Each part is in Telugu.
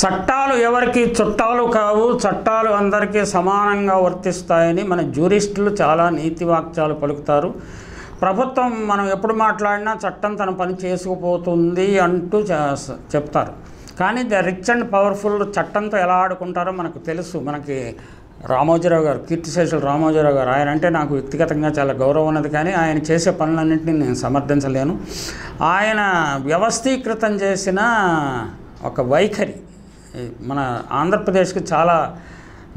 చట్టాలు ఎవరికి చుట్టాలు కావు, చట్టాలు అందరికీ సమానంగా వర్తిస్తాయని మన జ్యూరిస్టులు చాలా నీతి వాక్యాలు పలుకుతారు. ప్రభుత్వం మనం ఎప్పుడు మాట్లాడినా చట్టం తన పని చేసుకుపోతుంది అంటూ చెప్తారు. కానీ ద రిచ్ అండ్ పవర్ఫుల్ చట్టంతో ఎలా ఆడుకుంటారో మనకు తెలుసు. మనకి రామోజీరావు గారు, కీర్తిశేషులు రామోజీరావు గారు, ఆయన అంటే నాకు వ్యక్తిగతంగా చాలా గౌరవం ఉన్నది. కానీ ఆయన చేసే పనులన్నింటినీ నేను సమర్థించలేను. ఆయన వ్యవస్థీకృతం చేసిన ఒక వైఖరి మన ఆంధ్రప్రదేశ్కి చాలా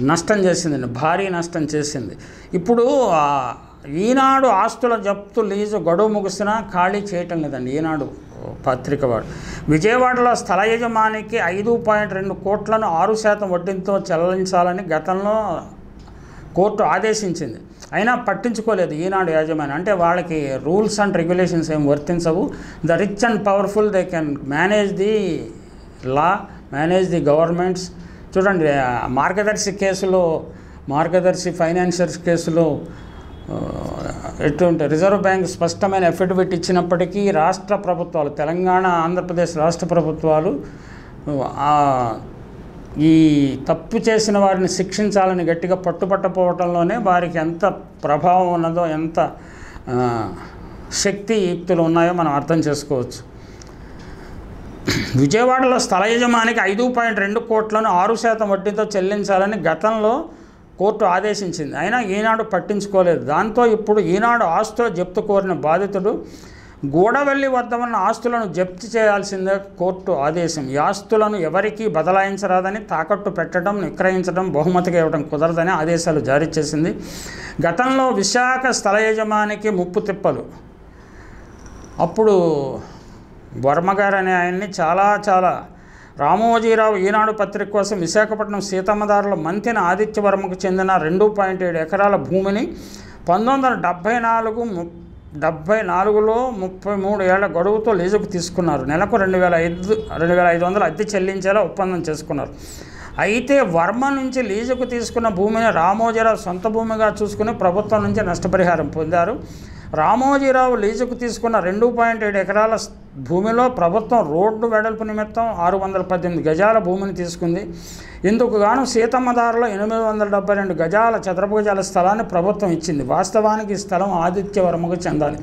నష్టం చేసిందండి, భారీ నష్టం చేసింది. ఇప్పుడు ఈనాడు ఆస్తుల జప్తు లీజు గడువు ముగిసినా ఖాళీ చేయటం లేదండి. ఈనాడు పత్రిక వాడు విజయవాడలో స్థల యజమానికి 5.2 కోట్లను 6% వడ్డీతో చెల్లించాలని గతంలో కోర్టు ఆదేశించింది. అయినా పట్టించుకోలేదు ఈనాడు యాజమాని. అంటే వాళ్ళకి రూల్స్ అండ్ రెగ్యులేషన్స్ ఏం వర్తించవు. The rich and powerful they can manage the law, manage the governments. చూడండి, మార్గదర్శి ఫైనాన్షియర్స్ కేసులో ఎటువంటి రిజర్వ్ బ్యాంక్ స్పష్టమైన అఫిడవిట్ ఇచ్చినప్పటికీ రాష్ట్ర ప్రభుత్వాలు, తెలంగాణ, ఆంధ్రప్రదేశ్ రాష్ట్ర ప్రభుత్వాలు ఈ తప్పు చేసిన వారిని శిక్షించాలని గట్టిగా పట్టుపట్టపోవటంలోనే వారికి ఎంత ప్రభావం ఉన్నదో, ఎంత శక్తియుక్తులు ఉన్నాయో మనం అర్థం చేసుకోవచ్చు. విజయవాడలో స్థల యజమానికి 5.2 కోట్లను 6% వడ్డీతో చెల్లించాలని గతంలో కోర్టు ఆదేశించింది. అయినా ఈనాడు పట్టించుకోలేదు. దాంతో ఇప్పుడు ఈనాడు ఆస్తుల జప్తు కోరిన బాధితుడు గూడవెల్లి వద్ద ఉన్న ఆస్తులను జప్తు చేయాల్సిందే కోర్టు ఆదేశం. ఈ ఆస్తులను ఎవరికీ బదలాయించరాదని, తాకట్టు పెట్టడం, విక్రయించడం, బహుమతిగా ఇవ్వడం కుదరదని ఆదేశాలు జారీ చేసింది. గతంలో విశాఖ స్థల యజమానికి ముప్పు తిప్పలు. అప్పుడు వర్మగారు అనే ఆయన్ని చాలా రామోజీరావు ఈనాడు పత్రిక కోసం విశాఖపట్నం సీతమ్మదారుల మంతెన ఆదిత్యవర్మకు చెందిన 2.7 ఎకరాల భూమిని 1974లో 33 ఏళ్ల గడువుతో లీజుకు తీసుకున్నారు. నెలకు 2,500 అద్దె చెల్లించేలా ఒప్పందం చేసుకున్నారు. అయితే వర్మ నుంచి లీజుకు తీసుకున్న భూమిని రామోజీరావు సొంత భూమిగా చూసుకుని ప్రభుత్వం నుంచి నష్టపరిహారం పొందారు. రామోజీరావు లీజుకు తీసుకున్న 2.7 ఎకరాల భూమిలో ప్రభుత్వం రోడ్డు వెడల్పు నిమిత్తం 618 గజాల భూమిని తీసుకుంది. ఇందుకు గాను సీతమ్మదారులో 872 గజాల చదరపు గజాల స్థలాన్ని ప్రభుత్వం ఇచ్చింది. వాస్తవానికి ఈ స్థలం ఆదిత్యవర్మకు చెందాలి.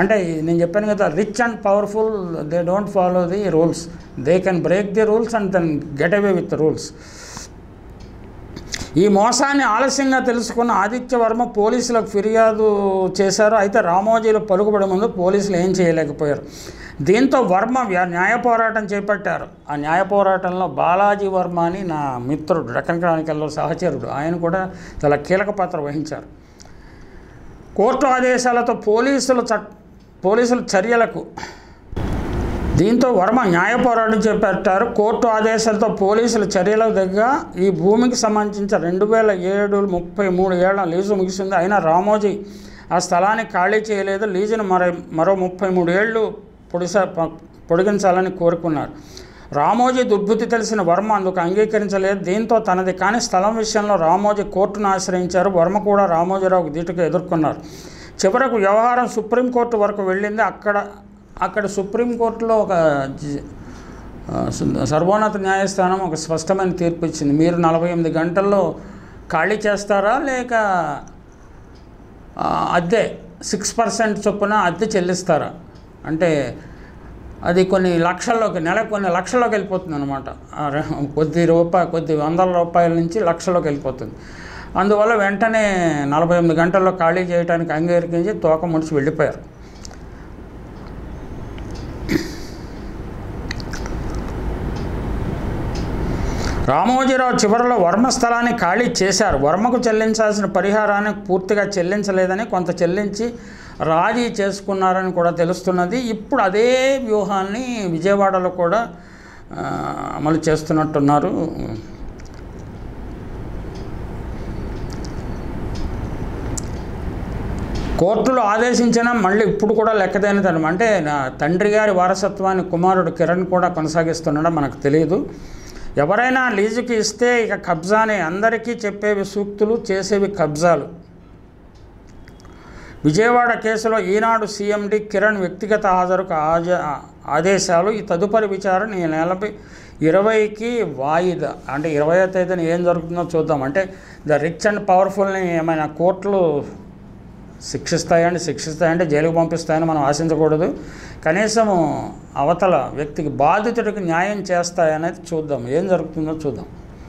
అంటే నేను చెప్పాను కదా, rich and powerful they don't follow the rules, they can break the rules and then get away with rules. ఈ మోసాన్ని ఆలస్యంగా తెలుసుకున్న ఆదిత్యవర్మ పోలీసులకు ఫిర్యాదు చేశారు. అయితే రామోజీలు పలుకుబడి ముందు పోలీసులు ఏం చేయలేకపోయారు. దీంతో వర్మ న్యాయ పోరాటం చేపట్టారు. ఆ న్యాయ పోరాటంలో బాలాజీ వర్మ అని నా మిత్రుడు, డెక్కన్ క్రానికల్లో సహచరుడు, ఆయన కూడా చాలా కీలక పాత్ర వహించారు. కోర్టు ఆదేశాలతో పోలీసుల చర్యలకు దీంతో వర్మ న్యాయ పోరాటం చేపట్టారు. కోర్టు ఆదేశాలతో పోలీసుల చర్యలకు దగ్గర ఈ భూమికి సంబంధించిన 2007 33 ఏళ్ల లీజు ముగిసింది. అయినా రామోజీ ఆ స్థలాన్ని ఖాళీ చేయలేదు. లీజును మరో 33 ఏళ్ళు పొడిగించాలని కోరుకున్నారు. రామోజీ దుర్బుద్ధి తెలిసిన వర్మ అందుకు అంగీకరించలేదు. దీంతో తనది కాని స్థలం విషయంలో రామోజీ కోర్టును ఆశ్రయించారు. వర్మ కూడా రామోజీరావుకు ధీటుగా ఎదుర్కొన్నారు. చివరకు వ్యవహారం సుప్రీంకోర్టు వరకు వెళ్ళింది. అక్కడ సుప్రీంకోర్టులో ఒక సర్వోన్నత న్యాయస్థానం ఒక స్పష్టమైన తీర్పు ఇచ్చింది. మీరు 48 గంటల్లో ఖాళీ చేస్తారా, లేక అద్దె 6% చొప్పున అద్దె చెల్లిస్తారా అంటే అది కొన్ని లక్షల్లోకి వెళ్ళిపోతుంది అనమాట. కొద్ది వందల రూపాయల నుంచి లక్షల్లోకి వెళ్ళిపోతుంది. అందువల్ల వెంటనే 48 గంటల్లో ఖాళీ చేయడానికి అంగీకరించి తోక ముడిచి వెళ్ళిపోయారు. రామోజీరావు చివరిలో వర్మ స్థలాన్ని ఖాళీ చేశారు. వర్మకు చెల్లించాల్సిన పరిహారాన్ని పూర్తిగా చెల్లించలేదని, కొంత చెల్లించి రాజీ చేసుకున్నారని కూడా తెలుస్తున్నది. ఇప్పుడు అదే వ్యూహాన్ని విజయవాడలో కూడా అమలు చేస్తున్నట్టున్నారు. కోర్టులు ఆదేశించిన మళ్ళీ ఇప్పుడు కూడా లెక్కదేనితనం. అంటే తండ్రి గారి వారసత్వాన్ని కుమారుడు కిరణ్ కూడా కొనసాగిస్తున్నాడో మనకు తెలియదు. ఎవరైనా లీజుకి ఇస్తే ఇక కబ్జానే. అందరికీ చెప్పేవి సూక్తులు, చేసేవి కబ్జాలు. విజయవాడ కేసులో ఈనాడు సీఎండీ కిరణ్ వ్యక్తిగత హాజరుకు ఆదేశాలు. ఈ తదుపరి విచారణ 20కి వాయిదా, అంటే 20వ తేదీన ఏం జరుగుతుందో చూద్దాం. అంటే ద రిచ్ అండ్ పవర్ఫుల్ని ఏమైనా కోర్టులు శిక్షిస్తాయంటే జైలుకు పంపిస్తాయని మనం ఆశించకూడదు. కనీసము అవతల వ్యక్తికి బాధితుడికి న్యాయం చేస్తాయనేది చూద్దాం, ఏం జరుగుతుందో చూద్దాం.